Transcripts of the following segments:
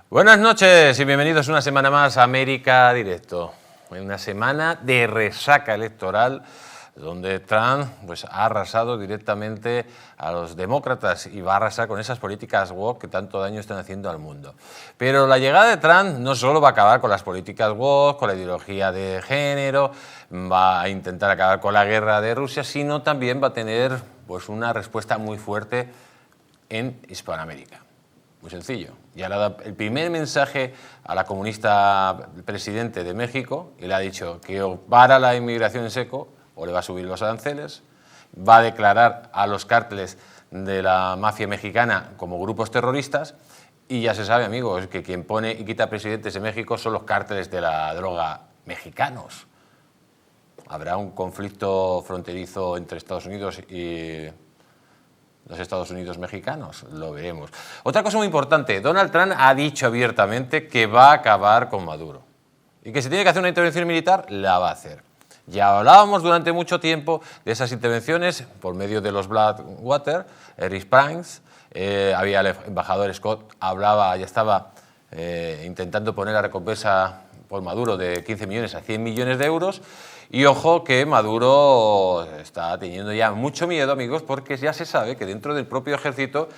Buenas noches y bienvenidos una semana más a América Directo. Una semana de resaca electoral donde Trump ha arrasado directamente a los demócratas y va a arrasar con esas políticas woke que tanto daño están haciendo al mundo. Pero la llegada de Trump no solo va a acabar con las políticas woke, con la ideología de género, va a intentar acabar con la guerra de Rusia, sino también va a tener una respuesta muy fuerte en Hispanoamérica. Muy sencillo. Ya le ha dado el primer mensaje a la comunista presidente de México y le ha dicho que o para la inmigración en seco o le va a subir los aranceles, va a declarar a los cárteles de la mafia mexicana como grupos terroristas y ya se sabe, amigos, que quien pone y quita presidentes en México son los cárteles de la droga mexicanos. Habrá un conflicto fronterizo entre Estados Unidos y los Estados Unidos mexicanos, lo veremos. Otra cosa muy importante, Donald Trump ha dicho abiertamente que va a acabar con Maduro y que si tiene que hacer una intervención militar, la va a hacer. Ya hablábamos durante mucho tiempo de esas intervenciones por medio de los Blackwater, Eric Prince, había el embajador Scott, ya estaba intentando poner la recompensa por Maduro de 15 millones a 100 millones de euros. Y ojo que Maduro está teniendo ya mucho miedo, amigos, porque ya se sabe que dentro del propio ejército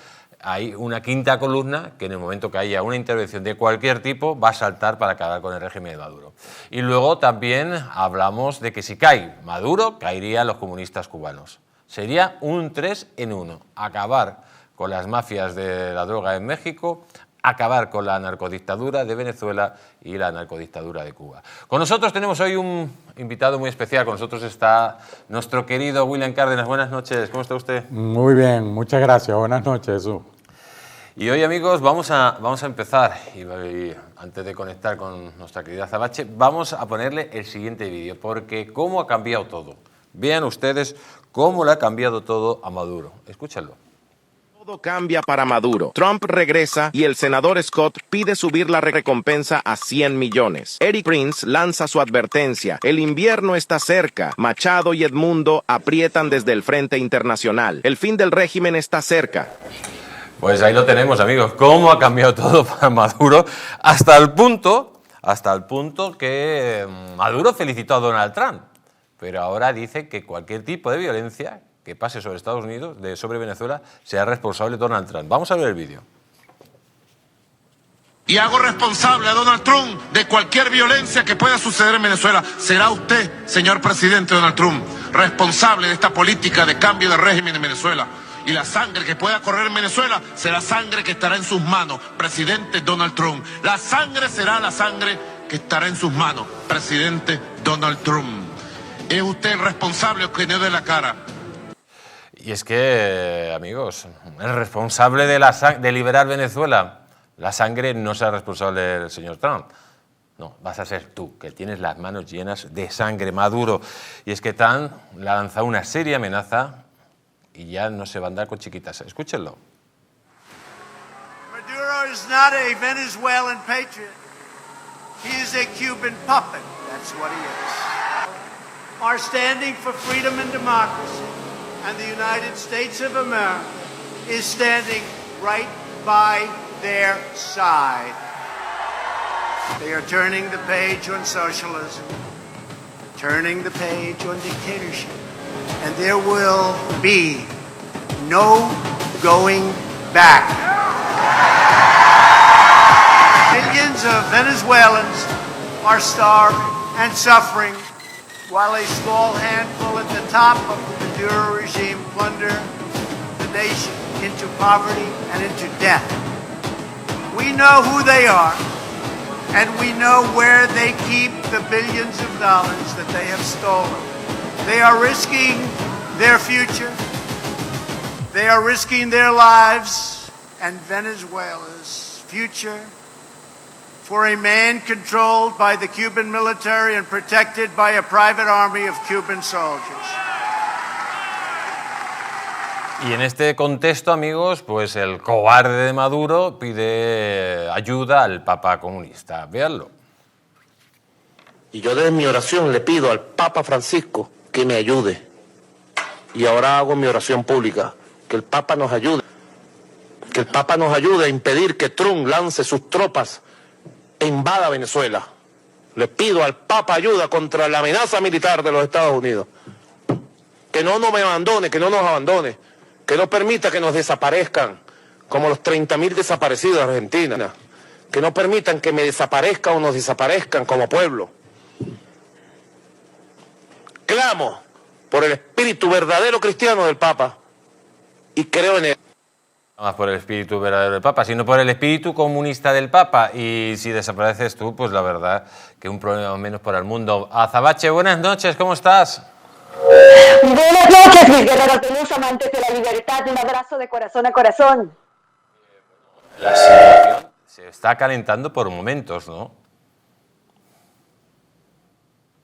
hay una quinta columna que en el momento que haya una intervención de cualquier tipo va a saltar para acabar con el régimen de Maduro. Y luego también hablamos de que si cae Maduro, caerían los comunistas cubanos. Sería un 3 en 1, acabar con las mafias de la droga en México, acabar con la narcodictadura de Venezuela y la narcodictadura de Cuba. Con nosotros tenemos hoy un invitado muy especial. Con nosotros está nuestro querido William Cárdenas. Buenas noches, ¿cómo está usted? Muy bien, muchas gracias. Buenas noches, Jesús. Y hoy, amigos, vamos a empezar, y antes de conectar con nuestra querida Azabache, vamos a ponerle el siguiente vídeo, porque cómo ha cambiado todo. Vean ustedes cómo le ha cambiado todo a Maduro. Escúchenlo. Todo cambia para Maduro. Trump regresa y el senador Scott pide subir la recompensa a 100 millones. Eric Prince lanza su advertencia. El invierno está cerca. Machado y Edmundo aprietan desde el frente internacional. El fin del régimen está cerca. Pues ahí lo tenemos, amigos. Cómo ha cambiado todo para Maduro hasta el punto que Maduro felicitó a Donald Trump. Pero ahora dice que cualquier tipo de violencia que pase sobre Estados Unidos, sobre Venezuela, sea responsable Donald Trump. Vamos a ver el vídeo. Y hago responsable a Donald Trump de cualquier violencia que pueda suceder en Venezuela. Será usted, señor presidente Donald Trump, responsable de esta política de cambio de régimen en Venezuela. Y la sangre que pueda correr en Venezuela será sangre que estará en sus manos, presidente Donald Trump. La sangre será la sangre que estará en sus manos, presidente Donald Trump. Es usted el responsable que no dé la cara. Y es que, amigos, el responsable de liberar Venezuela, la sangre no será responsable del señor Trump. No, vas a ser tú, que tienes las manos llenas de sangre, Maduro. Y es que Trump le ha lanzado una seria amenaza y ya no se va a andar con chiquitas. Escúchenlo. Maduro is not a Venezuelan patriot. He is a Cuban puppet. That's what he is. Are standing for freedom and democracy. And the United States of America is standing right by their side. They are turning the page on socialism, turning the page on dictatorship, and there will be no going back. Millions of Venezuelans are starving and suffering, while a small handful at the top of the Maduro regime plunder the nation into poverty and into death. We know who they are, and we know where they keep the billions of dollars that they have stolen. They are risking their future, they are risking their lives and Venezuela's future for a man controlled by the Cuban military and protected by a private army of Cuban soldiers. Y en este contexto, amigos, pues el cobarde de Maduro pide ayuda al Papa comunista. Véanlo. Y yo desde mi oración le pido al Papa Francisco que me ayude. y ahora hago mi oración pública, que el Papa nos ayude. Que el Papa nos ayude a impedir que Trump lance sus tropas e invada Venezuela. Le pido al Papa ayuda contra la amenaza militar de los Estados Unidos. Que no nos abandone, que no nos abandone, que no permita que nos desaparezcan como los 30.000 desaparecidos de Argentina. Que no permitan que me desaparezcan o nos desaparezcan como pueblo. Clamo por el espíritu verdadero cristiano del Papa y creo en él. No más por el espíritu verdadero del Papa, sino por el espíritu comunista del Papa. Y si desapareces tú, pues la verdad que un problema menos para el mundo. Azabache, buenas noches, ¿cómo estás? Buenas noches, mis guerreros de luz, amantes de la libertad. Un abrazo de corazón a corazón. La situación se está calentando por momentos, ¿no?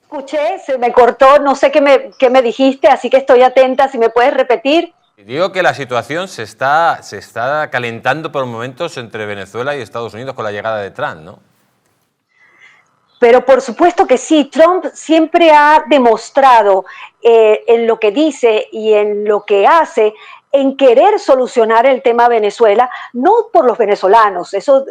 Escuché, se me cortó, no sé qué me dijiste, así que estoy atenta, si me puedes repetir. Digo que la situación se está calentando por momentos entre Venezuela y Estados Unidos con la llegada de Trump, ¿no? Pero por supuesto que sí, Trump siempre ha demostrado en lo que dice y en lo que hace, en querer solucionar el tema Venezuela, no por los venezolanos, eso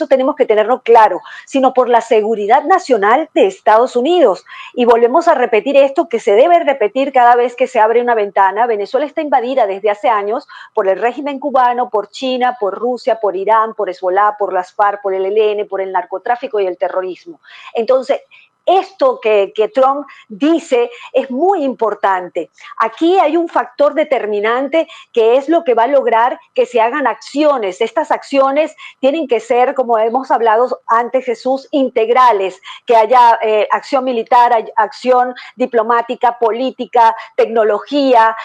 tenemos que tenerlo claro, sino por la seguridad nacional de Estados Unidos. Y volvemos a repetir esto que se debe repetir cada vez que se abre una ventana. Venezuela está invadida desde hace años por el régimen cubano, por China, por Rusia, por Irán, por Hezbollah, por las FARC, por el ELN, por el narcotráfico y el terrorismo. Entonces, esto que Trump dice es muy importante. Aquí hay un factor determinante que es lo que va a lograr que se hagan acciones. Estas acciones tienen que ser, como hemos hablado antes, Jesús, integrales, que haya acción militar, acción diplomática, política, tecnología,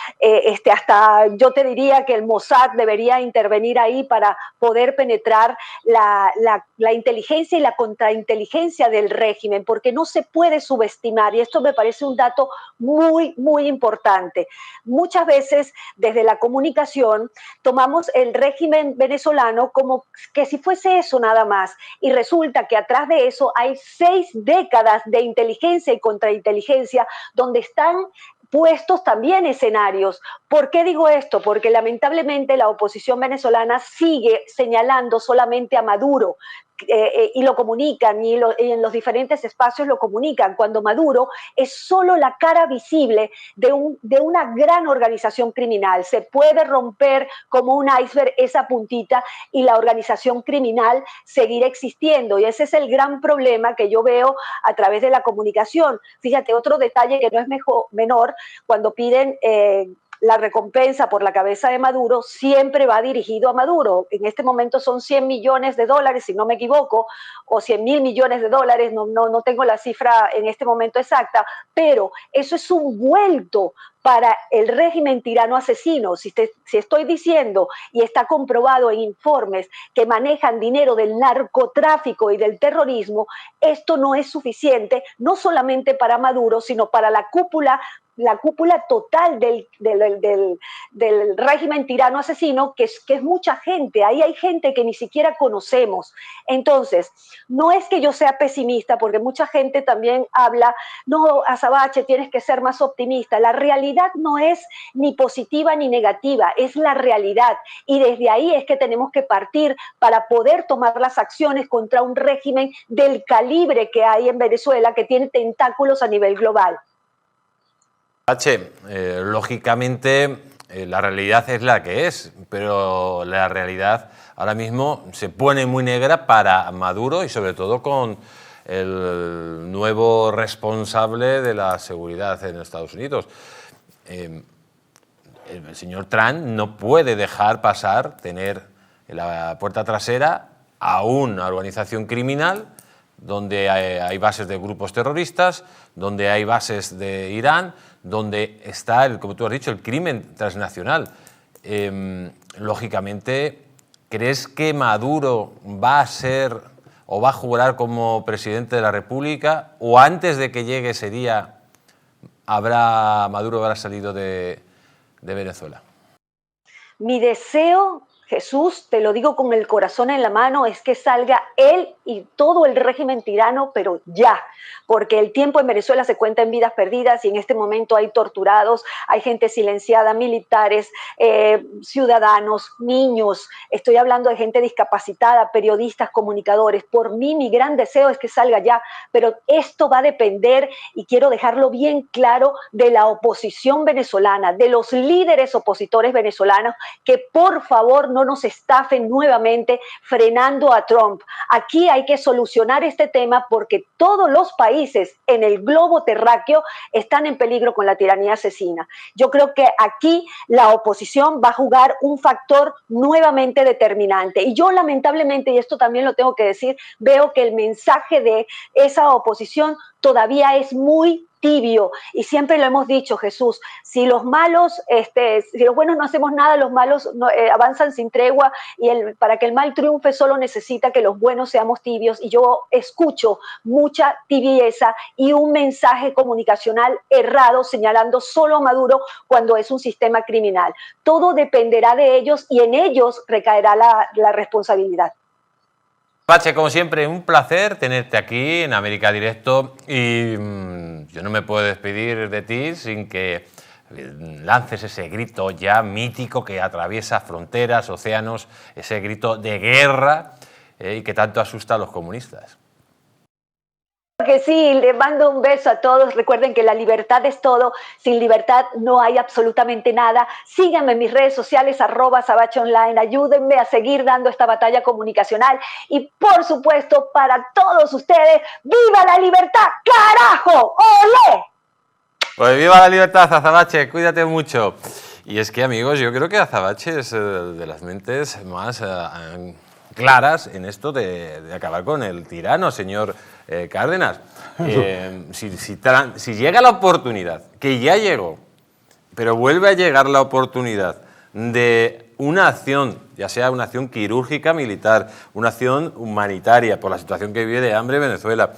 hasta yo te diría que el Mossad debería intervenir ahí para poder penetrar la inteligencia y la contrainteligencia del régimen, porque no se puede subestimar, y esto me parece un dato muy, muy importante. Muchas veces desde la comunicación tomamos el régimen venezolano como que si fuese eso nada más, y resulta que atrás de eso hay 6 décadas de inteligencia y contrainteligencia donde están puestos también escenarios. ¿Por qué digo esto? Porque lamentablemente la oposición venezolana sigue señalando solamente a Maduro, y lo comunican, y en los diferentes espacios lo comunican, cuando Maduro es solo la cara visible de una gran organización criminal. Se puede romper como un iceberg esa puntita y la organización criminal seguirá existiendo, y ese es el gran problema que yo veo a través de la comunicación. Fíjate, otro detalle que no es menor, cuando piden la recompensa por la cabeza de Maduro, siempre va dirigido a Maduro. En este momento son 100 millones de dólares, si no me equivoco, o 100.000 millones de dólares, no tengo la cifra en este momento exacta, pero eso es un vuelto para el régimen tirano asesino. Si estoy diciendo, y está comprobado en informes, que manejan dinero del narcotráfico y del terrorismo, esto no es suficiente, no solamente para Maduro, sino para la cúpula total del régimen tirano asesino, que es mucha gente. Ahí hay gente que ni siquiera conocemos. Entonces, no es que yo sea pesimista, porque mucha gente también habla, no, Azabache, tienes que ser más optimista. La realidad no es ni positiva ni negativa, es la realidad. Y desde ahí es que tenemos que partir para poder tomar las acciones contra un régimen del calibre que hay en Venezuela, que tiene tentáculos a nivel global. Lógicamente la realidad es la que es, pero la realidad ahora mismo se pone muy negra para Maduro y sobre todo con el nuevo responsable de la seguridad en Estados Unidos. El señor Trump no puede dejar pasar, tener en la puerta trasera a una organización criminal donde hay bases de grupos terroristas, donde hay bases de Irán, donde está, como tú has dicho, el crimen transnacional. Lógicamente, ¿crees que Maduro va a ser o va a jurar como presidente de la República, o antes de que llegue ese día Maduro habrá salido de Venezuela? Mi deseo Jesús, te lo digo con el corazón en la mano, es que salga él y todo el régimen tirano, pero ya, porque el tiempo en Venezuela se cuenta en vidas perdidas y en este momento hay torturados, hay gente silenciada, militares, ciudadanos, niños, estoy hablando de gente discapacitada, periodistas, comunicadores. Por mí, mi gran deseo es que salga ya, pero esto va a depender, y quiero dejarlo bien claro, de la oposición venezolana, de los líderes opositores venezolanos, que por favor no nos estafen nuevamente frenando a Trump. Aquí hay que solucionar este tema porque todos los países en el globo terráqueo están en peligro con la tiranía asesina. Yo creo que aquí la oposición va a jugar un factor nuevamente determinante. Y yo lamentablemente, y esto también lo tengo que decir, veo que el mensaje de esa oposición todavía es muy tibio, y siempre lo hemos dicho, Jesús, si los malos, si los buenos no hacemos nada, los malos no, avanzan sin tregua, y para que el mal triunfe solo necesita que los buenos seamos tibios, y yo escucho mucha tibieza y un mensaje comunicacional errado señalando solo a Maduro cuando es un sistema criminal. Todo dependerá de ellos y en ellos recaerá la responsabilidad. Pache, como siempre, un placer tenerte aquí en América Directo y yo no me puedo despedir de ti sin que lances ese grito ya mítico que atraviesa fronteras, océanos, ese grito de guerra y que tanto asusta a los comunistas. Que sí, le mando un beso a todos. Recuerden que la libertad es todo. Sin libertad no hay absolutamente nada. Síganme en mis redes sociales, @sabacheonline. Ayúdenme a seguir dando esta batalla comunicacional. Y por supuesto, para todos ustedes, ¡viva la libertad! ¡Carajo! ¡Olé! Pues viva la libertad, Azabache. Cuídate mucho. Y es que, amigos, yo creo que Azabache es de las mentes más claras en esto de acabar con el tirano, señor Cárdenas. Si llega la oportunidad, que ya llegó, pero vuelve a llegar la oportunidad de una acción, ya sea una acción quirúrgica militar, una acción humanitaria por la situación que vive de hambre Venezuela,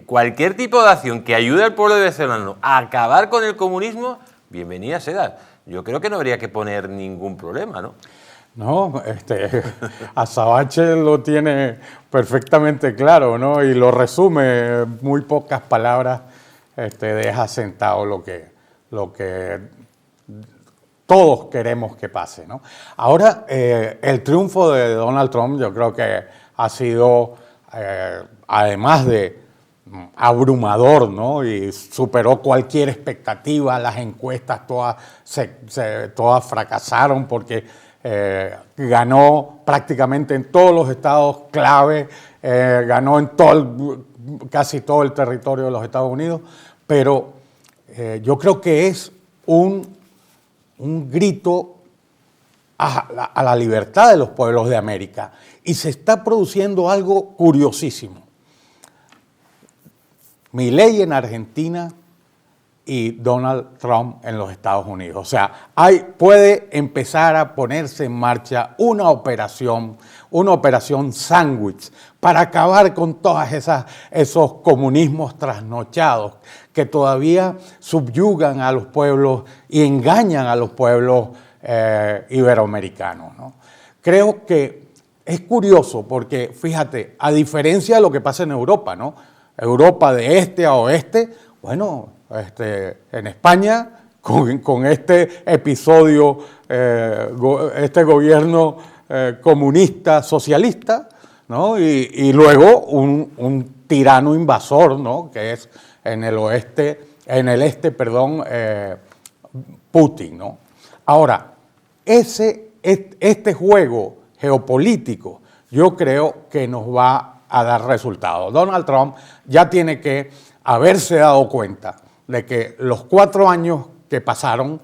cualquier tipo de acción que ayude al pueblo venezolano a acabar con el comunismo, bienvenida sea. Yo creo que no habría que poner ningún problema, ¿no? No, Azabache lo tiene perfectamente claro, ¿no? Y lo resume en muy pocas palabras, deja sentado lo que todos queremos que pase, ¿no? Ahora, el triunfo de Donald Trump yo creo que ha sido, además de abrumador, ¿no? Y superó cualquier expectativa, las encuestas todas fracasaron porque ganó prácticamente en todos los estados clave, ganó en casi todo el territorio de los Estados Unidos, pero yo creo que es un grito a la libertad de los pueblos de América, y se está produciendo algo curiosísimo. Milei en Argentina y Donald Trump en los Estados Unidos. O sea, puede empezar a ponerse en marcha una operación sándwich para acabar con todos esos comunismos trasnochados que todavía subyugan a los pueblos y engañan a los pueblos iberoamericanos, ¿no? Creo que es curioso porque, fíjate, a diferencia de lo que pasa en Europa, ¿no? Europa de este a oeste, bueno, en España, con este episodio, este gobierno comunista, socialista, ¿no? Y luego un tirano invasor, ¿no? Que es en el este, Putin, ¿no? Ahora, este juego geopolítico, yo creo que nos va a dar resultados. Donald Trump ya tiene que haberse dado cuenta de que los 4 años que pasaron,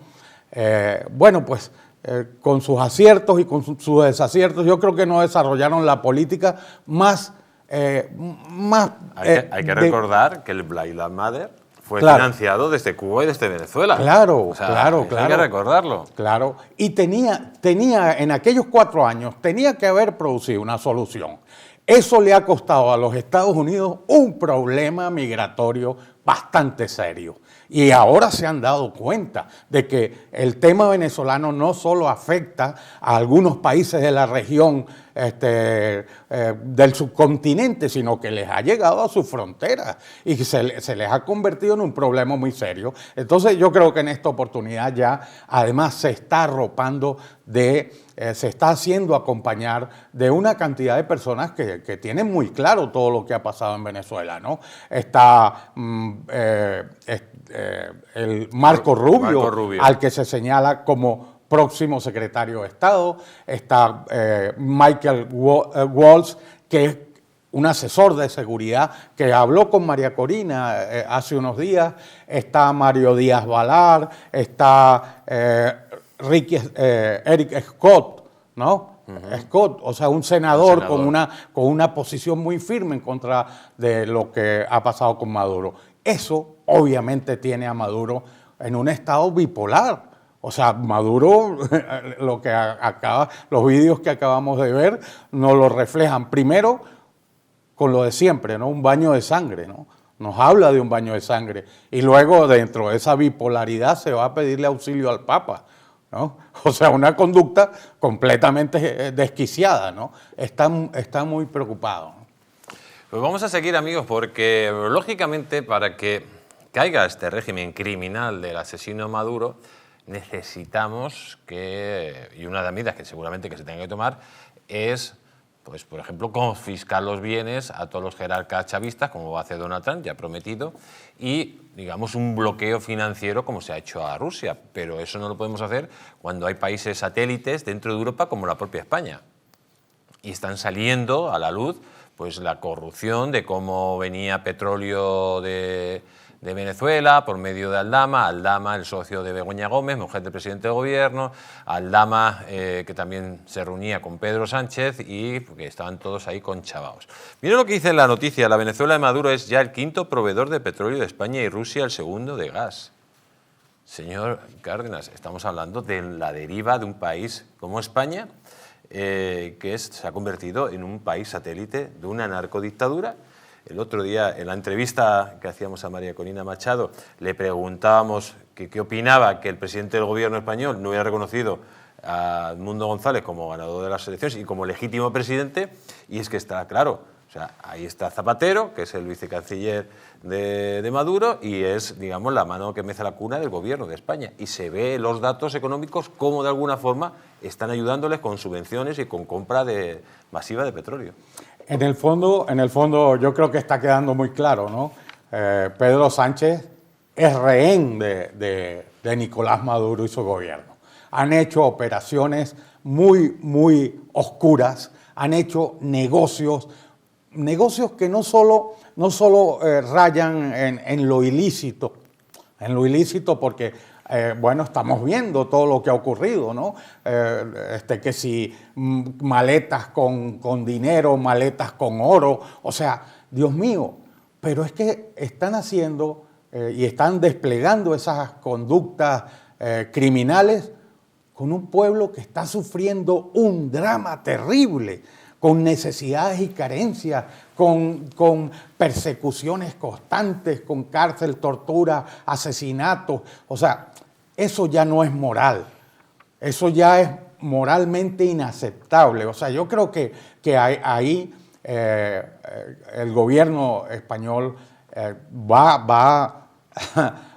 con sus aciertos y con sus desaciertos, yo creo que no desarrollaron la política más... Hay que recordar que el Black Lives Matter fue financiado desde Cuba y desde Venezuela. Claro, o sea, claro. Hay que recordarlo. Claro, y tenía en aquellos 4 años, tenía que haber producido una solución. Eso le ha costado a los Estados Unidos un problema migratorio bastante serio. Y ahora se han dado cuenta de que el tema venezolano no solo afecta a algunos países de la región del subcontinente, sino que les ha llegado a sus fronteras y se les ha convertido en un problema muy serio. Entonces yo creo que en esta oportunidad ya además se está arropando se está haciendo acompañar de una cantidad de personas que tienen muy claro todo lo que ha pasado en Venezuela, ¿no? Está el Marco Rubio, al que se señala como próximo secretario de Estado, está Michael Waltz, que es un asesor de seguridad que habló con María Corina hace unos días, está Mario Díaz Balar, está Eric Scott, ¿no? Scott, o sea, un senador con una posición muy firme en contra de lo que ha pasado con Maduro. Eso obviamente tiene a Maduro en un estado bipolar. O sea, Maduro, los vídeos que acabamos de ver nos lo reflejan. Primero, con lo de siempre, ¿no? Un baño de sangre, ¿no? Nos habla de un baño de sangre. Y luego, dentro de esa bipolaridad, se va a pedirle auxilio al Papa, ¿no? O sea, una conducta completamente desquiciada, ¿no? Está muy preocupado, ¿no? Pues vamos a seguir, amigos, porque lógicamente para que caiga este régimen criminal del asesino Maduro, necesitamos y una de las medidas que seguramente que se tenga que tomar es, pues, por ejemplo, confiscar los bienes a todos los jerarcas chavistas, como va a hacer Donald Trump, ya prometido, y, digamos, un bloqueo financiero como se ha hecho a Rusia. Pero eso no lo podemos hacer cuando hay países satélites dentro de Europa como la propia España. Y están saliendo a la luz pues la corrupción de cómo venía petróleo de Venezuela por medio de Aldama, el socio de Begoña Gómez, mujer del presidente del gobierno, Aldama que también se reunía con Pedro Sánchez y que estaban todos ahí conchavaos. Miren lo que dice en la noticia: la Venezuela de Maduro es ya el quinto proveedor de petróleo de España y Rusia el segundo de gas. Señor Cárdenas, estamos hablando de la deriva de un país como España, se ha convertido en un país satélite de una narcodictadura. El otro día, en la entrevista que hacíamos a María Corina Machado, le preguntábamos qué opinaba que el presidente del gobierno español no hubiera reconocido a Edmundo González como ganador de las elecciones y como legítimo presidente, y es que está claro. O sea, ahí está Zapatero, que es el vicecanciller de Maduro, y es, digamos, la mano que mece la cuna del gobierno de España. Y se ve los datos económicos cómo, de alguna forma, están ayudándoles con subvenciones y con compra masiva de petróleo. En el fondo, yo creo que está quedando muy claro, ¿no? Pedro Sánchez es rehén de Nicolás Maduro y su gobierno. Han hecho operaciones muy, muy oscuras, han hecho negocios que no solo rayan en lo ilícito, porque, bueno, estamos viendo todo lo que ha ocurrido, ¿no? Que si maletas con dinero, maletas con oro, o sea, Dios mío, pero es que están haciendo y están desplegando esas conductas criminales con un pueblo que está sufriendo un drama terrible, con necesidades y carencias, con persecuciones constantes, con cárcel, tortura, asesinatos. O sea, eso ya no es moral, eso ya es moralmente inaceptable. O sea, yo creo que ahí el gobierno español va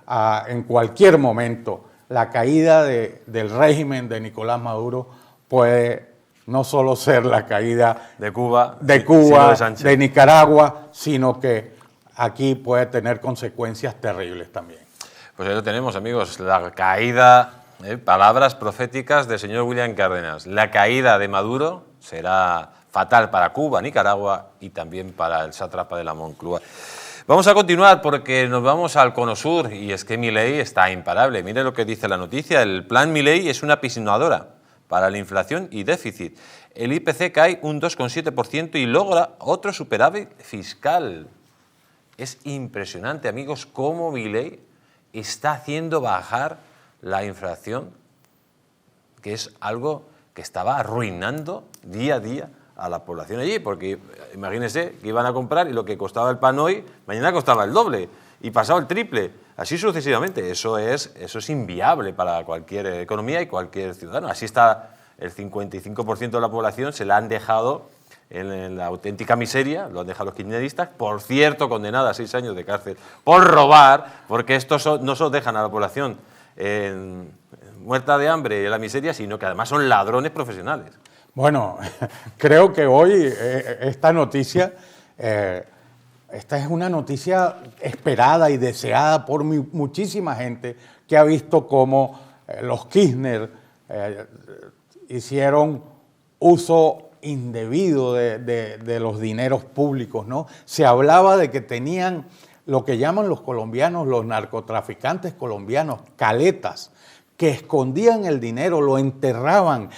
a, en cualquier momento, la caída del régimen de Nicolás Maduro puede no solo ser la caída de Cuba, de Nicaragua, sino que aquí puede tener consecuencias terribles también. Pues ahí lo tenemos, amigos, la caída, palabras proféticas del señor William Cárdenas. La caída de Maduro será fatal para Cuba, Nicaragua y también para el sátrapa de la Moncloa. Vamos a continuar porque nos vamos al Cono Sur y es que Milei está imparable. Mire lo que dice la noticia: el plan Milei es una pisonadora para la inflación y déficit. El IPC cae un 2,7% y logra otro superávit fiscal. Es impresionante, amigos, cómo Milei está haciendo bajar la inflación, que es algo que estaba arruinando día a día a la población allí, porque imagínense que iban a comprar y lo que costaba el pan hoy, mañana costaba el doble y pasado el triple. Así sucesivamente. Eso es inviable para cualquier economía y cualquier ciudadano. Así está el 55% de la población, se la han dejado en la auténtica miseria, lo han dejado los kirchneristas, por cierto, condenada a 6 años de cárcel por robar, porque estos no solo dejan a la población muerta de hambre y en la miseria, sino que además son ladrones profesionales. Bueno, creo que hoy esta noticia, esta es una noticia esperada y deseada por muchísima gente que ha visto cómo los Kirchner hicieron uso indebido de los dineros públicos, ¿no? Se hablaba de que tenían lo que llaman los colombianos, los narcotraficantes colombianos, caletas, que escondían el dinero, lo enterraban,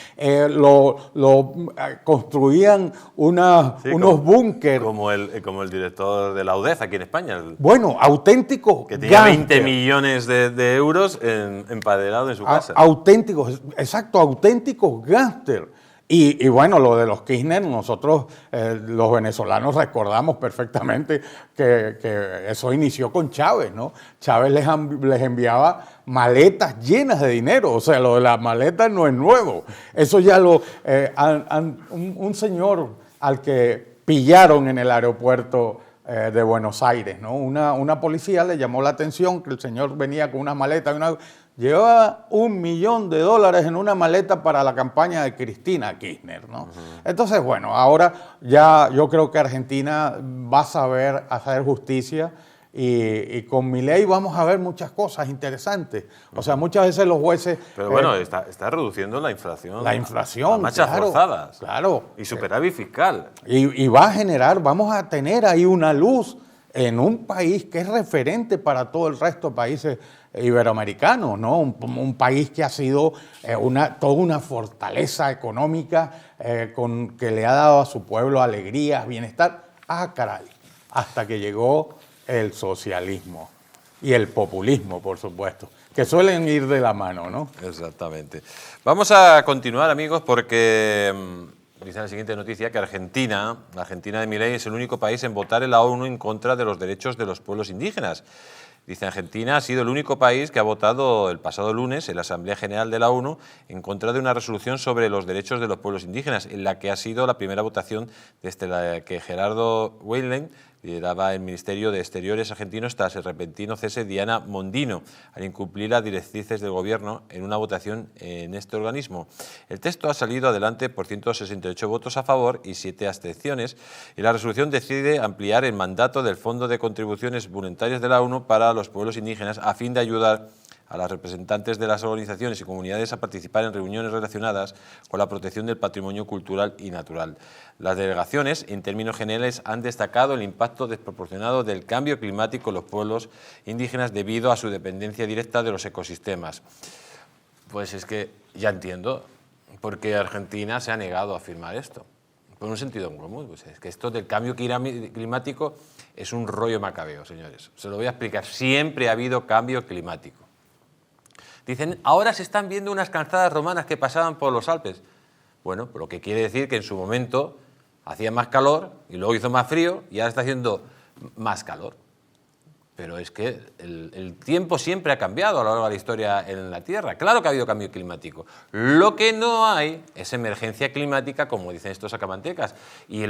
construían unos búnkeres. Como el director de la UDEF aquí en España. Bueno, auténticos que tenía gángster. 20 millones de euros empaderado en su casa. Auténticos, exacto, auténticos gángster. Y bueno, lo de los Kirchner, nosotros los venezolanos recordamos perfectamente que eso inició con Chávez, ¿no? Chávez les enviaba maletas llenas de dinero, o sea, lo de las maletas no es nuevo. Eso ya un señor al que pillaron en el aeropuerto de Buenos Aires, ¿no? Una policía le llamó la atención que el señor venía con una maleta, llevaba $1 millón en una maleta para la campaña de Cristina Kirchner, ¿no? Entonces, bueno, ahora ya yo creo que Argentina va a saber hacer justicia y con Milei vamos a ver muchas cosas interesantes. O sea, muchas veces los jueces... Pero bueno, está reduciendo la inflación. La inflación, a marchas forzadas. Claro. Y superávit fiscal. Y vamos a tener ahí una luz en un país que es referente para todo el resto de países iberoamericanos, ¿no? Un país que ha sido toda una fortaleza económica que le ha dado a su pueblo alegría, bienestar. Ah, caray, hasta que llegó el socialismo y el populismo, por supuesto, que suelen ir de la mano, ¿no? Exactamente. Vamos a continuar, amigos, porque dice la siguiente noticia que la Argentina de Milei es el único país en votar en la ONU en contra de los derechos de los pueblos indígenas. Dice, Argentina ha sido el único país que ha votado el pasado lunes en la Asamblea General de la ONU en contra de una resolución sobre los derechos de los pueblos indígenas, en la que ha sido la primera votación desde la que Gerardo Weinlein lideraba el Ministerio de Exteriores argentino tras el repentino cese de Diana Mondino al incumplir las directrices del gobierno en una votación en este organismo. El texto ha salido adelante por 168 votos a favor y 7 abstenciones y la resolución decide ampliar el mandato del Fondo de Contribuciones Voluntarias de la ONU para los pueblos indígenas a fin de ayudar a los representantes de las organizaciones y comunidades a participar en reuniones relacionadas con la protección del patrimonio cultural y natural. Las delegaciones, en términos generales, han destacado el impacto desproporcionado del cambio climático en los pueblos indígenas debido a su dependencia directa de los ecosistemas. Pues es que ya entiendo por qué Argentina se ha negado a firmar esto. Por un sentido común, pues es que esto del cambio climático es un rollo macabeo, señores. Se lo voy a explicar. Siempre ha habido cambio climático. Dicen, ahora se están viendo unas calzadas romanas que pasaban por los Alpes. Bueno, lo que quiere decir que en su momento hacía más calor y luego hizo más frío y ahora está haciendo más calor. Pero es que el tiempo siempre ha cambiado a lo largo de la historia en la Tierra. Claro que ha habido cambio climático. Lo que no hay es emergencia climática, como dicen estos sacamantecas. Y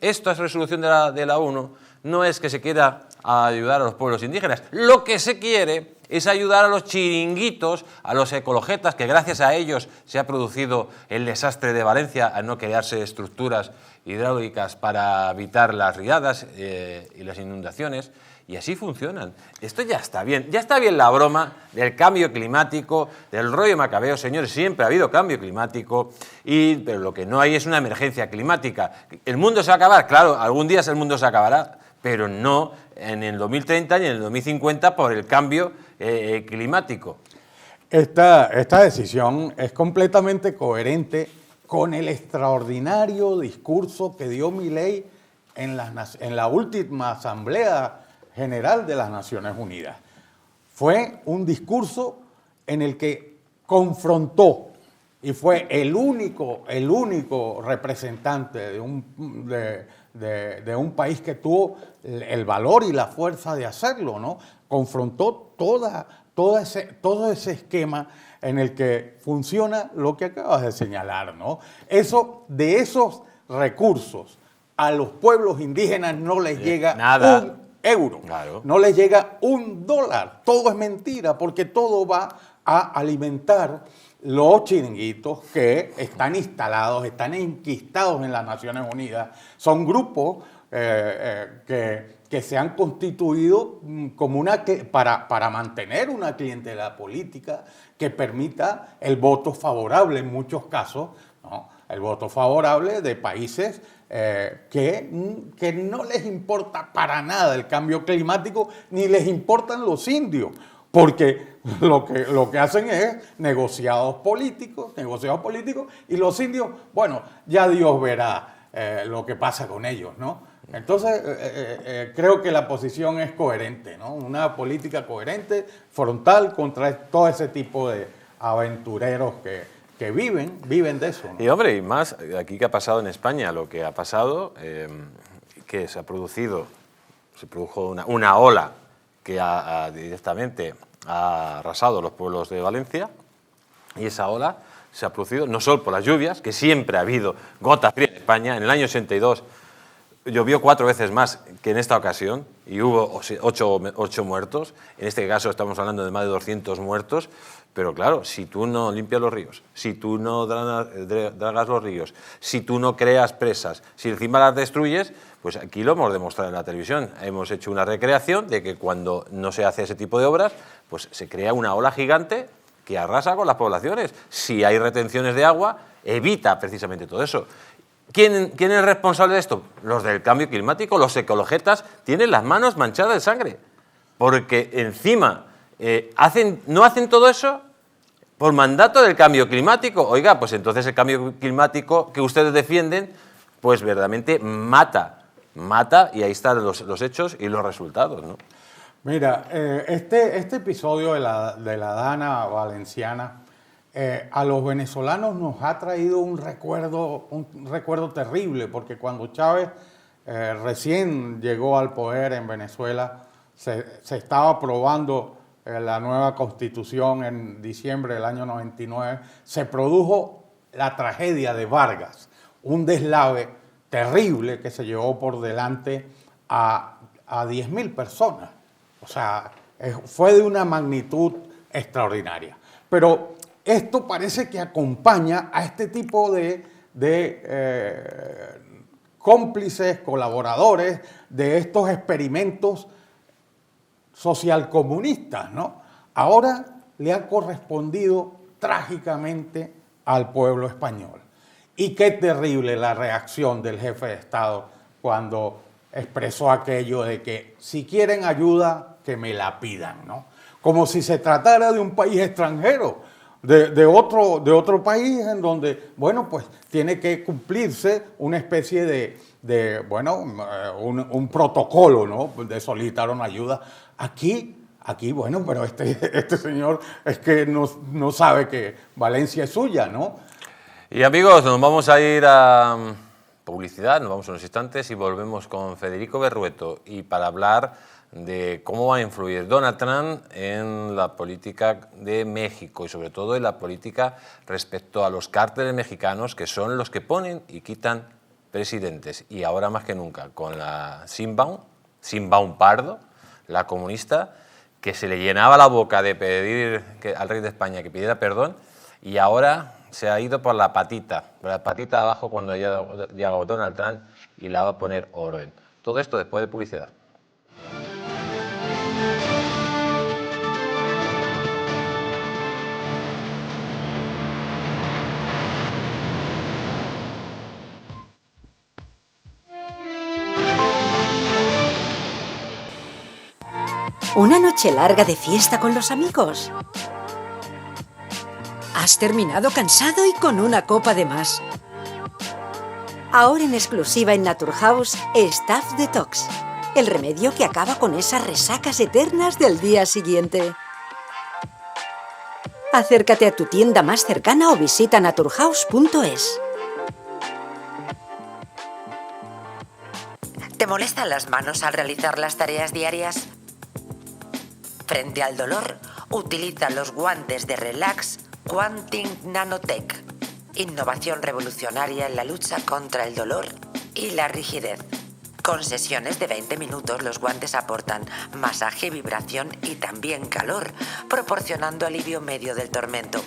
esto es resolución de la ONU, no es que se quiera ayudar a los pueblos indígenas. Lo que se quiere es ayudar a los chiringuitos, a los ecologetas, que gracias a ellos se ha producido el desastre de Valencia al no crearse estructuras hidráulicas para evitar las riadas y las inundaciones. Y así funcionan. Esto ya está bien la broma del cambio climático, del rollo macabeo. Señores, siempre ha habido cambio climático, pero lo que no hay es una emergencia climática. ¿El mundo se va a acabar? Claro, algún día el mundo se acabará, pero no en el 2030 ni en el 2050 por el cambio climático. Esta decisión es completamente coherente con el extraordinario discurso que dio Milei en la última Asamblea General de las Naciones Unidas. Fue un discurso en el que confrontó y fue el único representante de un país que tuvo el valor y la fuerza de hacerlo, ¿no? confrontó todo ese esquema en el que funciona lo que acabas de señalar, ¿no? De esos recursos a los pueblos indígenas no les llega nada. un euro, Claro. no les llega $1. Todo es mentira, porque todo va a alimentar los chiringuitos que están instalados, están enquistados en las Naciones Unidas. Son grupos que se han constituido como para mantener una clientela política que permita el voto favorable en muchos casos, ¿no? El voto favorable de países que no les importa para nada el cambio climático, ni les importan los indios, porque lo que hacen es negociados políticos, y los indios, bueno, ya Dios verá lo que pasa con ellos, ¿no? Entonces, creo que la posición es coherente, ¿no? Una política coherente, frontal, contra todo ese tipo de aventureros que viven de eso, ¿no? Y hombre, y más, aquí que ha pasado en España, lo que ha pasado, que se produjo una ola que directamente ha arrasado los pueblos de Valencia, y esa ola se ha producido no solo por las lluvias, que siempre ha habido gotas frías en España. En el año 82 llovió 4 veces más que en esta ocasión y hubo 8 muertos. En este caso estamos hablando de más de 200 muertos. Pero claro, si tú no limpias los ríos, si tú no dragas los ríos, si tú no creas presas, si encima las destruyes, pues aquí lo hemos demostrado en la televisión. Hemos hecho una recreación de que cuando no se hace ese tipo de obras, pues se crea una ola gigante que arrasa con las poblaciones. Si hay retenciones de agua, evita precisamente todo eso. ¿Quién es responsable de esto? Los del cambio climático, los ecologetas, tienen las manos manchadas de sangre. Porque encima no hacen todo eso por mandato del cambio climático. Oiga, pues entonces el cambio climático que ustedes defienden, pues verdaderamente mata, y ahí están los hechos y los resultados, ¿no? Mira, este episodio de la Dana valenciana a los venezolanos nos ha traído un recuerdo terrible, porque cuando Chávez recién llegó al poder en Venezuela, se estaba aprobando la nueva Constitución en diciembre del año 99, se produjo la tragedia de Vargas, un deslave terrible que se llevó por delante a 10.000 personas. O sea, fue de una magnitud extraordinaria. Pero esto parece que acompaña a este tipo de cómplices, colaboradores de estos experimentos socialcomunistas, ¿no? Ahora le ha correspondido trágicamente al pueblo español. Y qué terrible la reacción del jefe de Estado cuando expresó aquello de que si quieren ayuda, que me la pidan, ¿no? Como si se tratara de un país extranjero, de otro país en donde, bueno, pues tiene que cumplirse una especie un protocolo, ¿no? De solicitar una ayuda. Aquí, bueno, pero este señor es que no sabe que Valencia es suya, ¿no? Y amigos, nos vamos a ir a publicidad, nos vamos unos instantes y volvemos con Federico Berrueto, y para hablar de cómo va a influir Donald Trump en la política de México y sobre todo en la política respecto a los cárteles mexicanos, que son los que ponen y quitan presidentes. Y ahora más que nunca, con la Sheinbaum Pardo, la comunista, que se le llenaba la boca de pedir al rey de España que pidiera perdón, y ahora se ha ido por la patita de abajo cuando llega Donald Trump y la va a poner orden. Todo esto después de publicidad. ¿Una noche larga de fiesta con los amigos? ¿Has terminado cansado y con una copa de más? Ahora en exclusiva en Naturhaus, Staph Detox, el remedio que acaba con esas resacas eternas del día siguiente. Acércate a tu tienda más cercana o visita naturhaus.es. ¿Te molestan las manos al realizar las tareas diarias? Frente al dolor, utiliza los guantes de Relax Quantum Nanotech. Innovación revolucionaria en la lucha contra el dolor y la rigidez. Con sesiones de 20 minutos, los guantes aportan masaje, vibración y también calor, proporcionando alivio medio del tormento.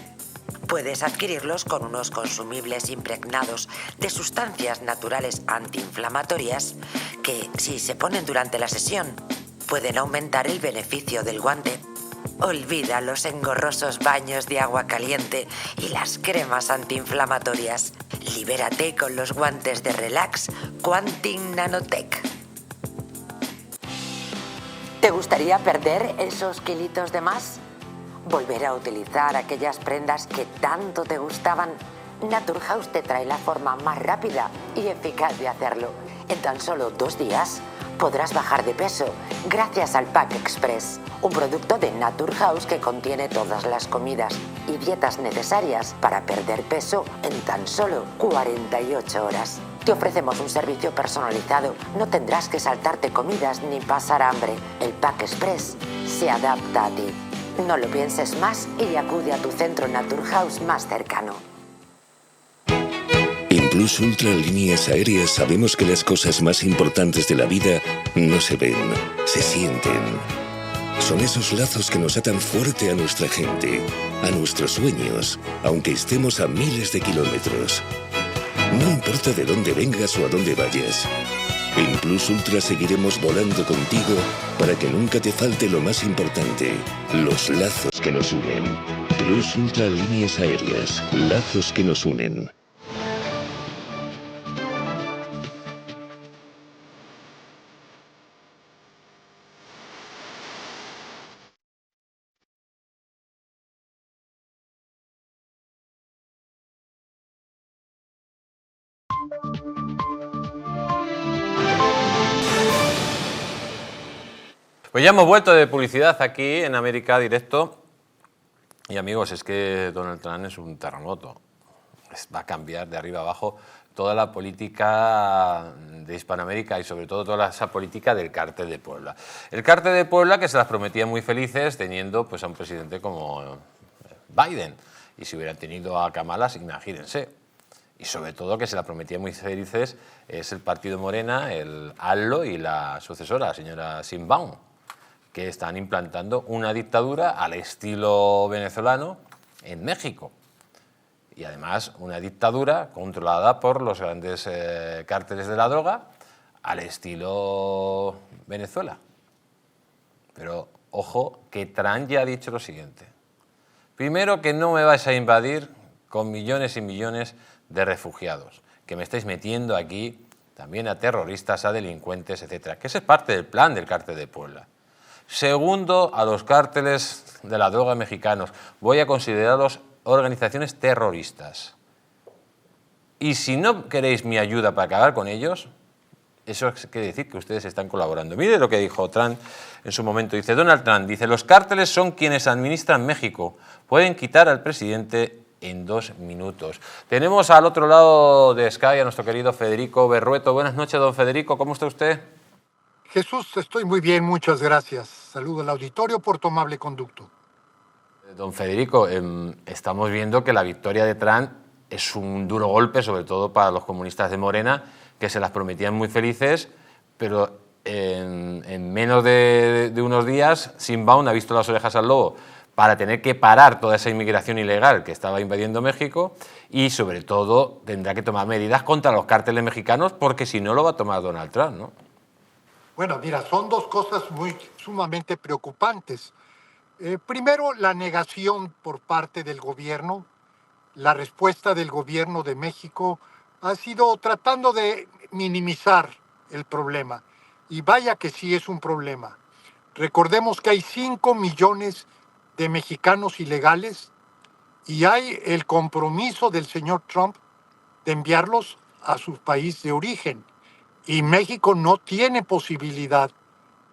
Puedes adquirirlos con unos consumibles impregnados de sustancias naturales antiinflamatorias que, si se ponen durante la sesión, pueden aumentar el beneficio del guante. Olvida los engorrosos baños de agua caliente y las cremas antiinflamatorias. Libérate con los guantes de Relax Quantum Nanotech. ¿Te gustaría perder esos kilitos de más? ¿Volver a utilizar aquellas prendas que tanto te gustaban? Naturhaus te trae la forma más rápida y eficaz de hacerlo. En tan solo 2 días podrás bajar de peso gracias al Pack Express, un producto de Naturhaus que contiene todas las comidas y dietas necesarias para perder peso en tan solo 48 horas. Te ofrecemos un servicio personalizado, no tendrás que saltarte comidas ni pasar hambre. El Pack Express se adapta a ti. No lo pienses más y acude a tu centro Naturhaus más cercano. En Plus Ultra Líneas Aéreas sabemos que las cosas más importantes de la vida no se ven, se sienten. Son esos lazos que nos atan fuerte a nuestra gente, a nuestros sueños, aunque estemos a miles de kilómetros. No importa de dónde vengas o a dónde vayas. En Plus Ultra seguiremos volando contigo para que nunca te falte lo más importante, los lazos que nos unen. Plus Ultra Líneas Aéreas, lazos que nos unen. Pues ya hemos vuelto de publicidad aquí en América Directo. Y amigos, es que Donald Trump es un terremoto. Va a cambiar de arriba abajo toda la política de Hispanoamérica y sobre todo toda esa política del Cártel de Puebla. El Cártel de Puebla que se las prometía muy felices teniendo pues, a un presidente como Biden. Y si hubieran tenido a Kamala, imagínense. Y sobre todo que se la prometía muy felices es el partido Morena, el ALLO y la sucesora, la señora Sheinbaum, que están implantando una dictadura al estilo venezolano en México. Y además una dictadura controlada por los grandes cárteles de la droga al estilo Venezuela. Pero ojo, que Trump ya ha dicho lo siguiente. Primero, que no me vais a invadir con millones y millones de refugiados, que me estáis metiendo aquí también a terroristas, a delincuentes, etcétera, que ese es parte del plan del Cártel de Puebla. Segundo, a los cárteles de la droga mexicanos. Voy a considerarlos organizaciones terroristas. Y si no queréis mi ayuda para acabar con ellos, eso quiere decir que ustedes están colaborando. Mire lo que dijo Trump en su momento. Dice Donald Trump, dice, los cárteles son quienes administran México. Pueden quitar al presidente en 2 minutos. Tenemos al otro lado de Sky a nuestro querido Federico Berrueto. Buenas noches, don Federico. ¿Cómo está usted? Jesús, estoy muy bien, muchas gracias. Saludo al auditorio por tu amable conducto. Don Federico, estamos viendo que la victoria de Trump es un duro golpe, sobre todo para los comunistas de Morena, que se las prometían muy felices, pero en menos de unos días, Sheinbaum ha visto las orejas al lobo para tener que parar toda esa inmigración ilegal que estaba invadiendo México y, sobre todo, tendrá que tomar medidas contra los cárteles mexicanos porque si no lo va a tomar Donald Trump, ¿no? Bueno, mira, son 2 cosas sumamente preocupantes. Primero, la negación por parte del gobierno. La respuesta del gobierno de México ha sido tratando de minimizar el problema. Y vaya que sí es un problema. Recordemos que hay 5 millones de mexicanos ilegales y hay el compromiso del señor Trump de enviarlos a su país de origen. Y México no tiene posibilidad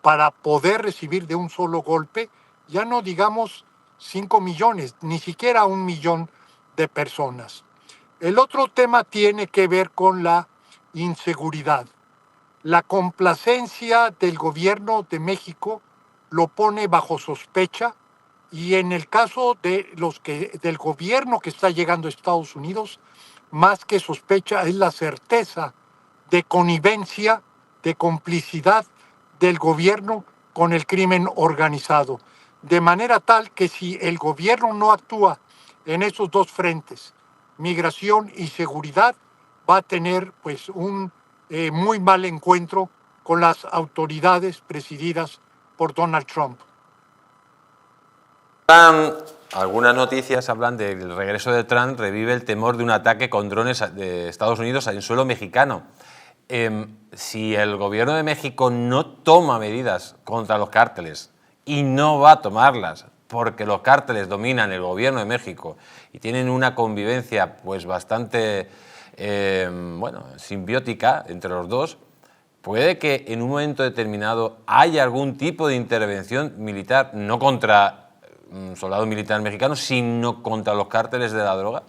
para poder recibir de un solo golpe, ya no digamos 5 millones, ni siquiera 1 millón de personas. El otro tema tiene que ver con la inseguridad. La complacencia del gobierno de México lo pone bajo sospecha, y en el caso de del gobierno que está llegando a Estados Unidos, más que sospecha es la certeza de connivencia, de complicidad del gobierno con el crimen organizado. De manera tal que si el gobierno no actúa en esos dos frentes, migración y seguridad, va a tener pues un muy mal encuentro con las autoridades presididas por Donald Trump. Algunas noticias hablan del regreso de Trump, revive el temor de un ataque con drones de Estados Unidos en suelo mexicano. Si el gobierno de México no toma medidas contra los cárteles, y no va a tomarlas porque los cárteles dominan el gobierno de México y tienen una convivencia pues bastante simbiótica entre los dos, puede que en un momento determinado haya algún tipo de intervención militar, no contra soldados militares mexicanos, sino contra los cárteles de la droga.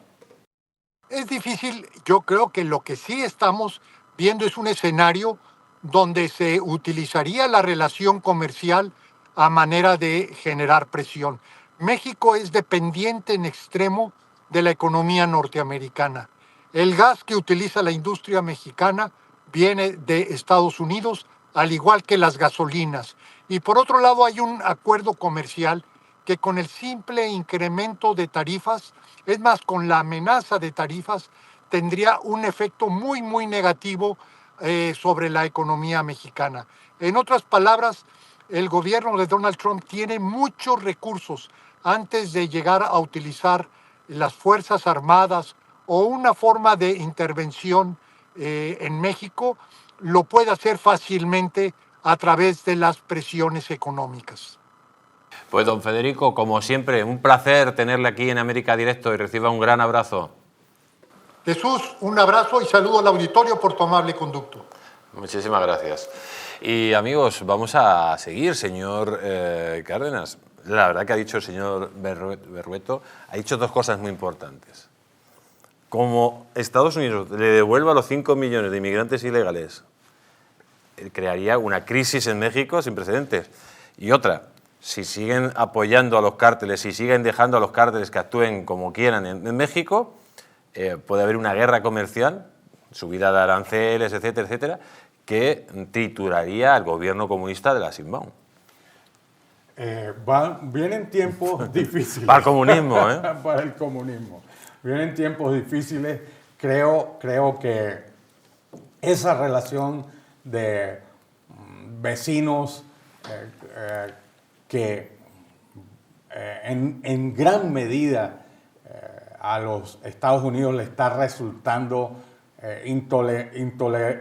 Es difícil. Yo creo que lo que sí estamos viendo es un escenario donde se utilizaría la relación comercial a manera de generar presión. México es dependiente en extremo de la economía norteamericana. El gas que utiliza la industria mexicana viene de Estados Unidos, al igual que las gasolinas. Y por otro lado hay un acuerdo comercial que con el simple incremento de tarifas, es más, con la amenaza de tarifas, tendría un efecto muy, muy negativo sobre la economía mexicana. En otras palabras, el gobierno de Donald Trump tiene muchos recursos antes de llegar a utilizar las Fuerzas Armadas o una forma de intervención en México, lo puede hacer fácilmente a través de las presiones económicas. Pues don Federico, como siempre, un placer tenerle aquí en América Directo y reciba un gran abrazo. Jesús, un abrazo y saludo al auditorio por tu amable conducto. Muchísimas gracias. Y amigos, vamos a seguir, señor Cárdenas. La verdad que ha dicho el señor Berrueto, ha dicho dos cosas muy importantes. Como Estados Unidos le devuelva los 5 millones de inmigrantes ilegales, crearía una crisis en México sin precedentes. Y otra, si siguen apoyando a los cárteles, si siguen dejando a los cárteles que actúen como quieran en México, puede haber una guerra comercial, subida de aranceles, etcétera, etcétera, que trituraría al gobierno comunista de la Sheinbaum. Vienen tiempos difíciles. Para el comunismo, ¿eh? Para el comunismo. Vienen tiempos difíciles. Creo que esa relación de vecinos que en gran medida a los Estados Unidos le está resultando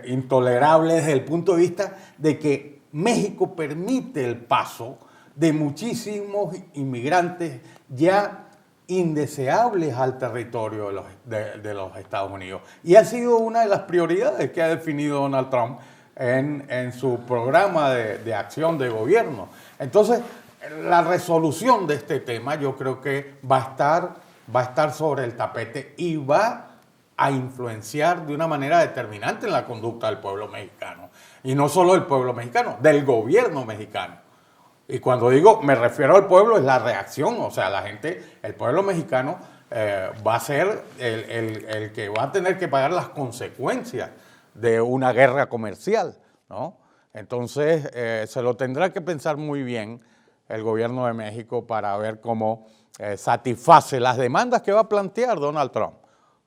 intolerable desde el punto de vista de que México permite el paso de muchísimos inmigrantes ya indeseables al territorio de los Estados Unidos. Y ha sido una de las prioridades que ha definido Donald Trump en su programa de acción de gobierno. Entonces, la resolución de este tema yo creo que va a estar sobre el tapete y va a influenciar de una manera determinante en la conducta del pueblo mexicano. Y no solo del pueblo mexicano, del gobierno mexicano. Y cuando digo, me refiero al pueblo, es la reacción. O sea, la gente, el pueblo mexicano va a ser el que va a tener que pagar las consecuencias de una guerra comercial, ¿no? Entonces, se lo tendrá que pensar muy bien el gobierno de México para ver cómo satisface las demandas que va a plantear Donald Trump.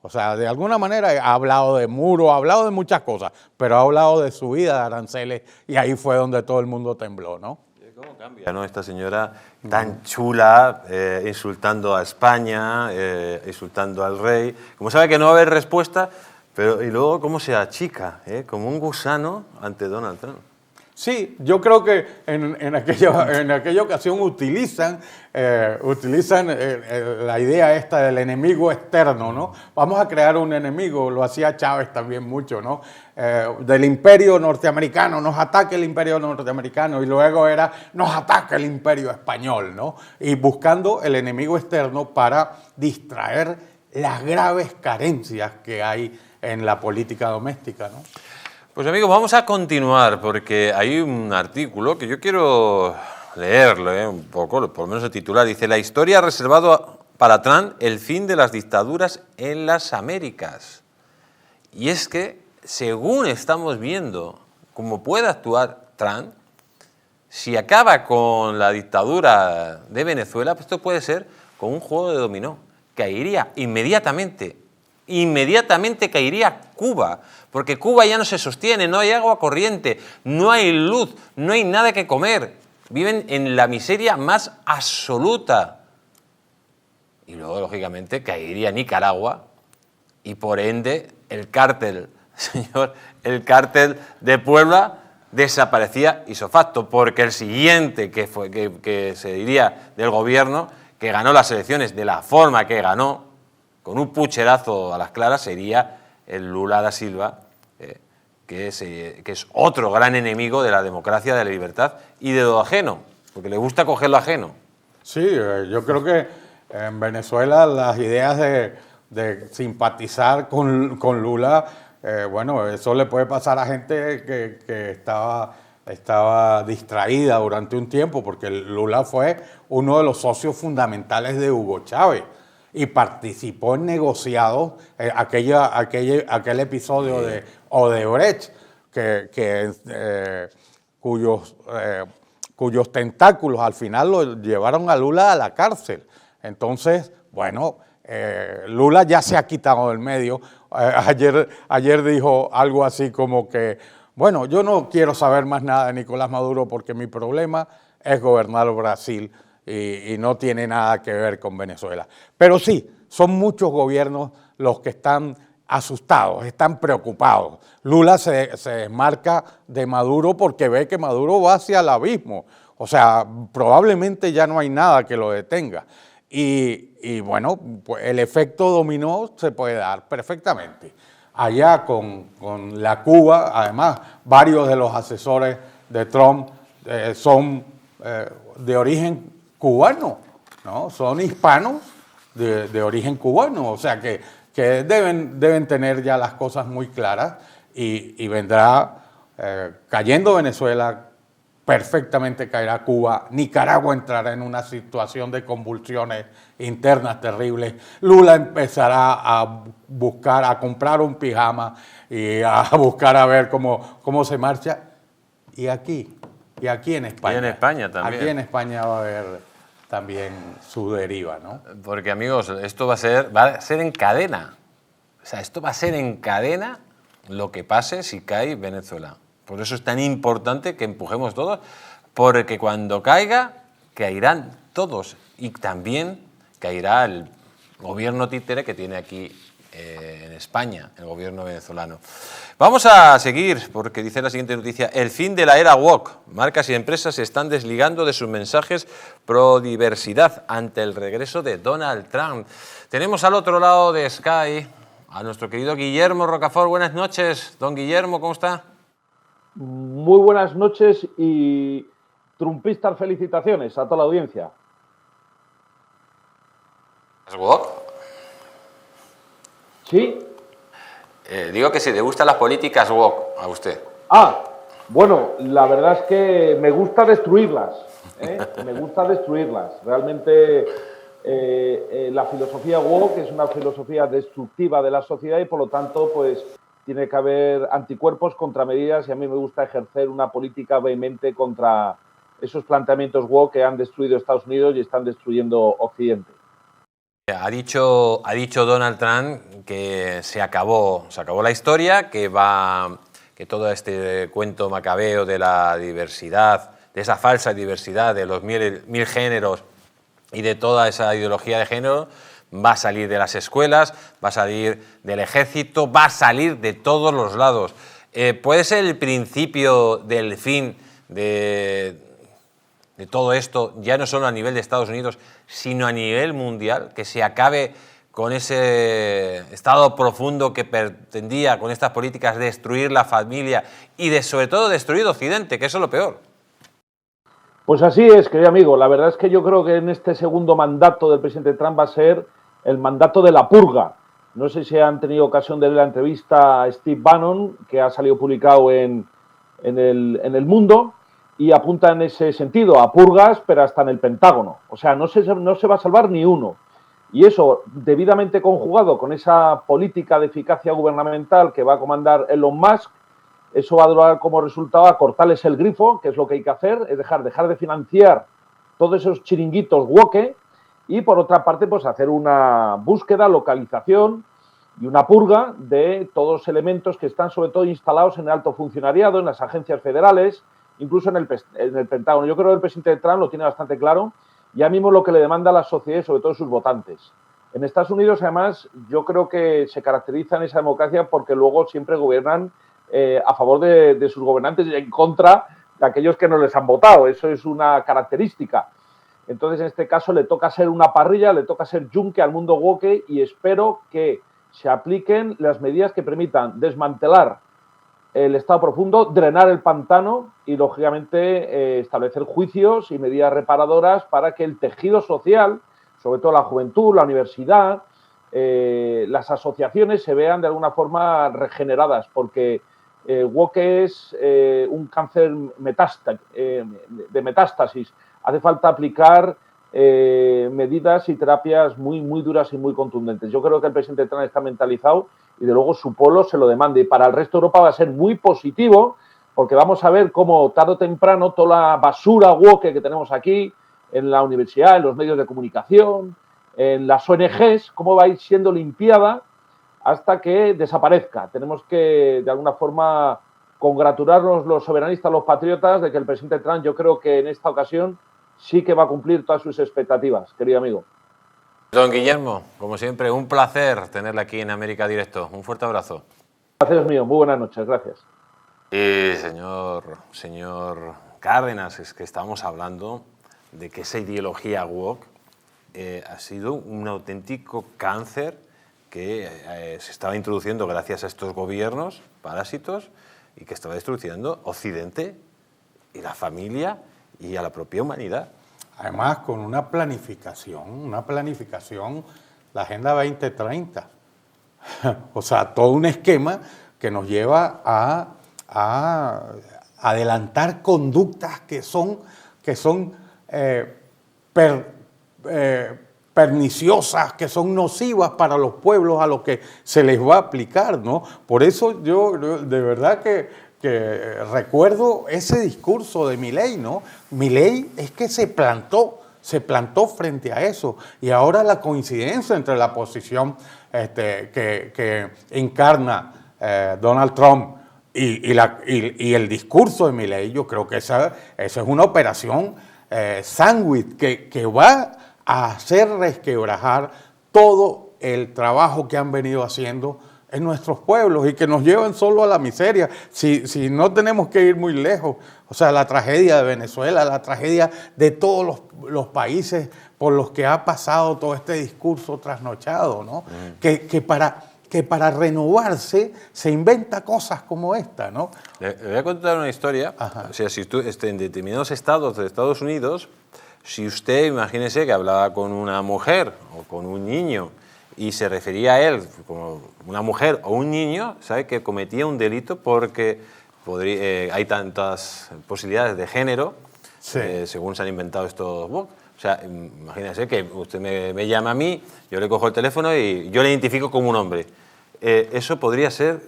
O sea, de alguna manera ha hablado de muro, ha hablado de muchas cosas, pero ha hablado de subida de aranceles y ahí fue donde todo el mundo tembló, ¿no? ¿Cómo cambia, no? Esta señora tan chula, insultando a España, insultando al rey. Como sabe que no va a haber respuesta, pero y luego cómo se achica, como un gusano ante Donald Trump. Sí, yo creo que en aquella ocasión utilizan la idea esta del enemigo externo, ¿no? Vamos a crear un enemigo, lo hacía Chávez también mucho, ¿no? Del imperio norteamericano, nos ataca el imperio norteamericano, y luego era, nos ataca el imperio español, ¿no? Y buscando el enemigo externo para distraer las graves carencias que hay en la política doméstica, ¿no? Pues amigos, vamos a continuar porque hay un artículo que yo quiero leerlo un poco, por lo menos el titular. Dice, la historia ha reservado para Trump el fin de las dictaduras en las Américas. Y es que, según estamos viendo cómo puede actuar Trump, si acaba con la dictadura de Venezuela, pues esto puede ser como un juego de dominó. Caería inmediatamente caería Cuba, porque Cuba ya no se sostiene, no hay agua corriente, no hay luz, no hay nada que comer. Viven en la miseria más absoluta. Y luego, lógicamente, caería Nicaragua y, por ende, el cártel, señor, el cártel de Puebla desaparecía ipso facto, porque el siguiente que se diría del gobierno, que ganó las elecciones de la forma que ganó, con un pucherazo a las claras, sería el Lula da Silva, que es otro gran enemigo de la democracia, de la libertad y de lo ajeno, porque le gusta coger lo ajeno. Sí, yo creo que en Venezuela las ideas de simpatizar con Lula, bueno, eso le puede pasar a gente que estaba distraída durante un tiempo, porque Lula fue uno de los socios fundamentales de Hugo Chávez y participó en negociados, aquel episodio de Odebrecht, cuyos tentáculos al final lo llevaron a Lula a la cárcel. Entonces, bueno, Lula ya se ha quitado del medio. Ayer dijo algo así como que, bueno, yo no quiero saber más nada de Nicolás Maduro porque mi problema es gobernar Brasil y no tiene nada que ver con Venezuela. Pero sí, son muchos gobiernos los que están asustados, están preocupados. Lula se desmarca de Maduro porque ve que Maduro va hacia el abismo. O sea, probablemente ya no hay nada que lo detenga. Y bueno, pues el efecto dominó se puede dar perfectamente. Allá con la Cuba, además, varios de los asesores de Trump son de origen cubano, ¿no? Son hispanos de origen cubano, o sea que deben tener ya las cosas muy claras y vendrá cayendo Venezuela, perfectamente caerá Cuba, Nicaragua entrará en una situación de convulsiones internas terribles, Lula empezará a buscar, a comprar un pijama y a buscar a ver cómo se marcha. Y aquí en España. Y en España también. Aquí en España va a haber también su deriva, ¿no? Porque, amigos, esto va a ser en cadena. O sea, esto va a ser en cadena lo que pase si cae Venezuela. Por eso es tan importante que empujemos todos, porque cuando caiga, caerán todos. Y también caerá el gobierno títere que tiene aquí en España, el gobierno venezolano. Vamos a seguir, porque dice la siguiente noticia: el fin de la era woke. Marcas y empresas se están desligando de sus mensajes pro diversidad ante el regreso de Donald Trump. Tenemos al otro lado de Sky a nuestro querido Guillermo Rocafort. Buenas noches, don Guillermo, ¿cómo está? Muy buenas noches y trumpistas felicitaciones a toda la audiencia. ¿Es woke? ¿Sí? Digo que si le gustan las políticas woke a usted. Bueno, la verdad es que me gusta destruirlas, me gusta destruirlas. Realmente la filosofía woke es una filosofía destructiva de la sociedad y por lo tanto pues tiene que haber anticuerpos, contramedidas, y a mí me gusta ejercer una política vehemente contra esos planteamientos woke que han destruido Estados Unidos y están destruyendo Occidente. Ha dicho Donald Trump que se acabó la historia, que todo este cuento macabeo de la diversidad, de esa falsa diversidad de los mil géneros y de toda esa ideología de género, va a salir de las escuelas, va a salir del ejército, va a salir de todos los lados. ¿Puede ser el principio del fin de todo esto, ya no solo a nivel de Estados Unidos, sino a nivel mundial, que se acabe con ese estado profundo que pretendía con estas políticas destruir la familia y sobre todo destruir Occidente, que eso es lo peor? Pues así es, querido amigo. La verdad es que yo creo que en este segundo mandato del presidente Trump va a ser el mandato de la purga. No sé si han tenido ocasión de leer la entrevista a Steve Bannon, que ha salido publicado en el Mundo, y apunta en ese sentido a purgas, pero hasta en el Pentágono. O sea, no se va a salvar ni uno. Y eso, debidamente conjugado con esa política de eficacia gubernamental que va a comandar Elon Musk, eso va a dar como resultado a cortarles el grifo, que es lo que hay que hacer, es dejar de financiar todos esos chiringuitos woke, y por otra parte, pues hacer una búsqueda, localización y una purga de todos los elementos que están sobre todo instalados en el alto funcionariado, en las agencias federales, incluso en el Pentágono. Yo creo que el presidente Trump lo tiene bastante claro, ya mismo lo que le demanda a la sociedad y sobre todo sus votantes. En Estados Unidos, además, yo creo que se caracteriza en esa democracia porque luego siempre gobiernan a favor de sus gobernantes y en contra de aquellos que no les han votado. Eso es una característica. Entonces, en este caso, le toca ser una parrilla, le toca ser yunque al mundo woke, y espero que se apliquen las medidas que permitan desmantelar el Estado profundo, drenar el pantano y, lógicamente, establecer juicios y medidas reparadoras para que el tejido social, sobre todo la juventud, la universidad, las asociaciones se vean de alguna forma regeneradas, porque woke es un cáncer de metástasis. Hace falta aplicar medidas y terapias muy, muy duras y muy contundentes. Yo creo que el presidente Trump está mentalizado y, de luego, su pueblo se lo demanda. Y para el resto de Europa va a ser muy positivo, porque vamos a ver cómo tarde o temprano toda la basura woke que tenemos aquí, en la universidad, en los medios de comunicación, en las ONGs, cómo va a ir siendo limpiada hasta que desaparezca. Tenemos que, de alguna forma, congratularnos los soberanistas, los patriotas, de que el presidente Trump, yo creo que en esta ocasión sí que va a cumplir todas sus expectativas, querido amigo. Don Guillermo, como siempre, un placer tenerle aquí en América Directo. Un fuerte abrazo. El placer es mío. Muy buenas noches. Gracias. Y señor Cárdenas, es que estamos hablando de que esa ideología woke ha sido un auténtico cáncer que se estaba introduciendo gracias a estos gobiernos parásitos y que estaba destruyendo Occidente y la familia y a la propia humanidad. Además, con una planificación, la Agenda 2030. O sea, todo un esquema que nos lleva a adelantar conductas que son perniciosas, que son nocivas para los pueblos a los que se les va a aplicar, ¿no? Por eso yo de verdad que recuerdo ese discurso de Milei, ¿no? Milei es que se plantó frente a eso, y ahora la coincidencia entre la posición que encarna Donald Trump y el discurso de Milei, yo creo que esa es una operación sándwich que va a hacer resquebrajar todo el trabajo que han venido haciendo en nuestros pueblos y que nos llevan solo a la miseria. Si no tenemos que ir muy lejos, o sea, la tragedia de Venezuela, la tragedia de todos los países por los que ha pasado todo este discurso trasnochado, ¿no? Que para renovarse se inventa cosas como esta, ¿no? Le voy a contar una historia. Ajá. O sea, si tú en determinados estados de Estados Unidos, si usted, imagínese que hablaba con una mujer o con un niño y se refería a él como una mujer o un niño, sabe que cometía un delito porque hay tantas posibilidades de género, sí, según se han inventado estos bugs. O sea, imagínese que usted me llama a mí, yo le cojo el teléfono y yo le identifico como un hombre. Eso podría ser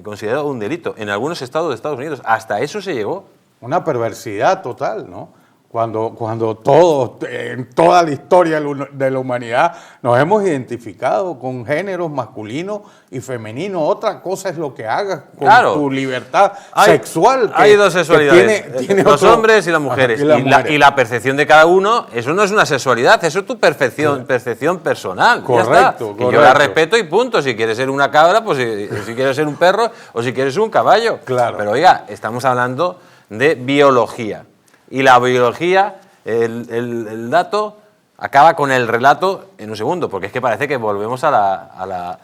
considerado un delito en algunos estados de Estados Unidos. Hasta eso se llegó. Una perversidad total, ¿no? Cuando todos, en toda la historia de la humanidad, nos hemos identificado con géneros masculinos y femeninos. Otra cosa es lo que hagas con tu libertad sexual. Hay dos sexualidades, tiene los hombres y las mujeres. Y la percepción de cada uno, eso no es una sexualidad, eso es tu percepción personal. Correcto. Yo la respeto y punto. Si quieres ser una cabra, pues si quieres ser un perro o si quieres ser un caballo. Claro. Pero oiga, estamos hablando de biología. Y la biología, el dato, acaba con el relato en un segundo, porque es que parece que volvemos a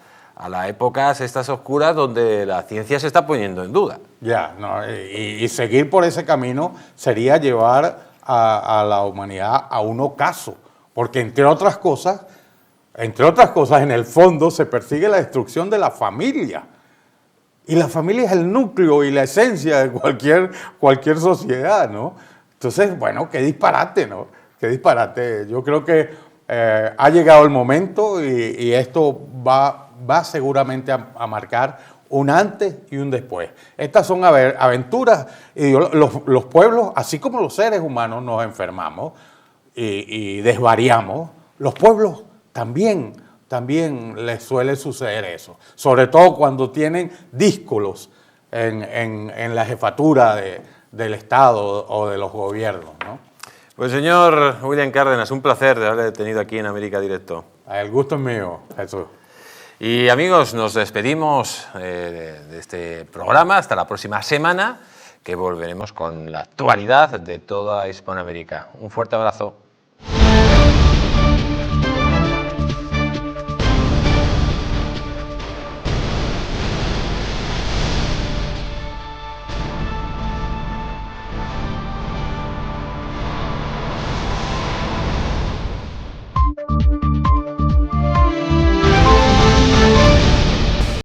las épocas estas oscuras donde la ciencia se está poniendo en duda. Ya, no, y seguir por ese camino sería llevar a la humanidad a un ocaso, porque entre otras cosas, en el fondo se persigue la destrucción de la familia. Y la familia es el núcleo y la esencia de cualquier sociedad, ¿no? Entonces, bueno, qué disparate, ¿no? Qué disparate. Yo creo que ha llegado el momento y esto va seguramente a marcar un antes y un después. Estas son aventuras y los pueblos, así como los seres humanos nos enfermamos y desvariamos, los pueblos también les suele suceder eso, sobre todo cuando tienen díscolos en la jefatura del Estado o de los gobiernos, ¿no? Pues señor William Cárdenas, un placer de haberle tenido aquí en América Directo. El gusto es mío, Jesús. Y amigos, nos despedimos de este programa hasta la próxima semana, que volveremos con la actualidad de toda Hispanoamérica. Un fuerte abrazo.